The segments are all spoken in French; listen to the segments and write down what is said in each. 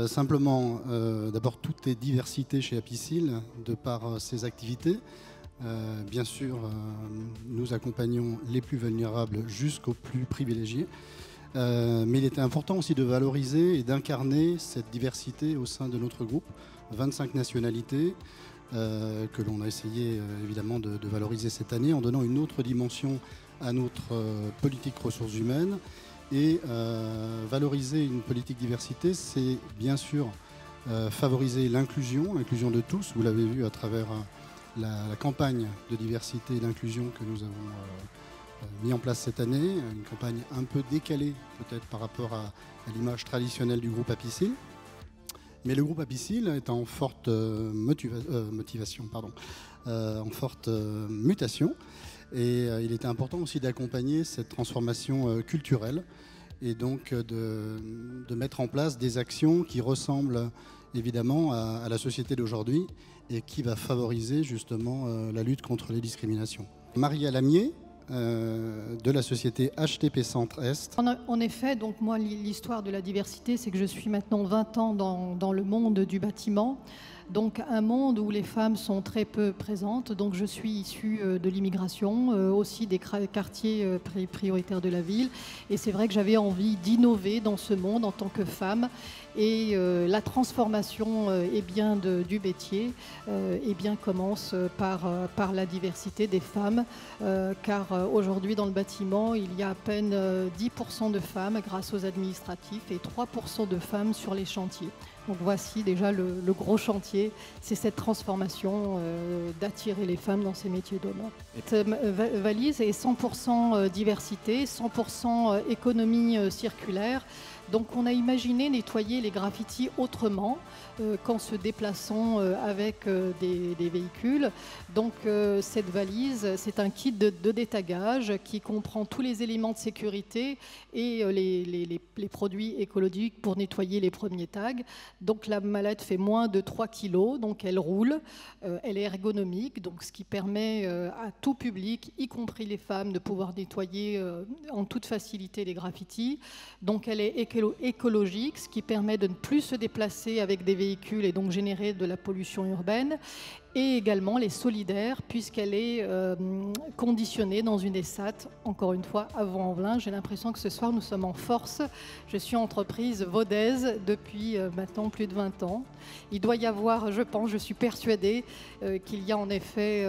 Simplement, d'abord, tout est diversité chez Apicil de par ses activités. Bien sûr, nous accompagnons les plus vulnérables jusqu'aux plus privilégiés. Mais il était important aussi de valoriser et d'incarner cette diversité au sein de notre groupe. 25 nationalités que l'on a essayé évidemment de valoriser cette année en donnant une autre dimension à notre politique ressources humaines. Et valoriser une politique diversité, c'est bien sûr favoriser l'inclusion de tous. Vous l'avez vu à travers la campagne de diversité et d'inclusion que nous avons mis en place cette année. Une campagne un peu décalée peut-être par rapport à l'image traditionnelle du groupe Apicil. Mais le groupe Apicil est en forte en forte mutation. Et il était important aussi d'accompagner cette transformation culturelle et donc de mettre en place des actions qui ressemblent évidemment à la société d'aujourd'hui et qui va favoriser justement la lutte contre les discriminations. Maria Lamier, de la société HTP Centre-Est. En effet, donc moi, l'histoire de la diversité, c'est que je suis maintenant 20 ans dans le monde du bâtiment. Donc un monde où les femmes sont très peu présentes. Donc je suis issue de l'immigration, aussi des quartiers prioritaires de la ville. Et c'est vrai que j'avais envie d'innover dans ce monde en tant que femme. Et la transformation du métier commence par la diversité des femmes. Car aujourd'hui dans le bâtiment, il y a à peine 10% de femmes grâce aux administratifs et 3% de femmes sur les chantiers. Donc voici déjà le gros chantier, c'est cette transformation d'attirer les femmes dans ces métiers d'hommes. Cette valise est 100% diversité, 100% économie circulaire. Donc on a imaginé nettoyer les graffitis autrement qu'en se déplaçant avec des véhicules. Donc cette valise, c'est un kit de détagage qui comprend tous les éléments de sécurité et les produits écologiques pour nettoyer les premiers tags. Donc la mallette fait moins de 3 kg, donc elle roule, elle est ergonomique, donc ce qui permet à tout public, y compris les femmes, de pouvoir nettoyer en toute facilité les graffitis. Donc elle est écologique, ce qui permet de ne plus se déplacer avec des véhicules et donc générer de la pollution urbaine. Et également les solidaires, puisqu'elle est conditionnée dans une ESAT, encore une fois, à Vaux-en-Velin. J'ai l'impression que ce soir, nous sommes en force. Je suis entreprise vaudaise depuis maintenant plus de 20 ans. Il doit y avoir, je suis persuadée qu'il y a en effet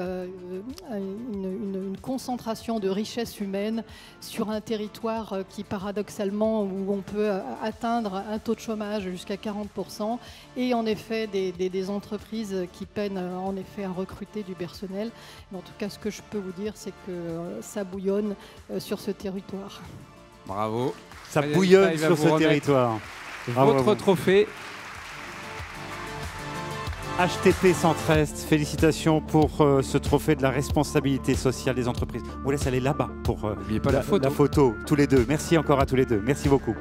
une concentration de richesses humaines sur un territoire qui, paradoxalement, où on peut atteindre un taux de chômage jusqu'à 40%, et en effet des entreprises qui peinent en effet à recruter du personnel. Mais en tout cas, ce que je peux vous dire, c'est que ça bouillonne sur ce territoire. Bravo. Ça bouillonne sur ce territoire. Votre trophée. HTP Centre-Est, félicitations pour ce trophée de la responsabilité sociale des entreprises. On vous laisse aller là-bas pour la photo. Tous les deux. Merci encore à tous les deux. Merci beaucoup.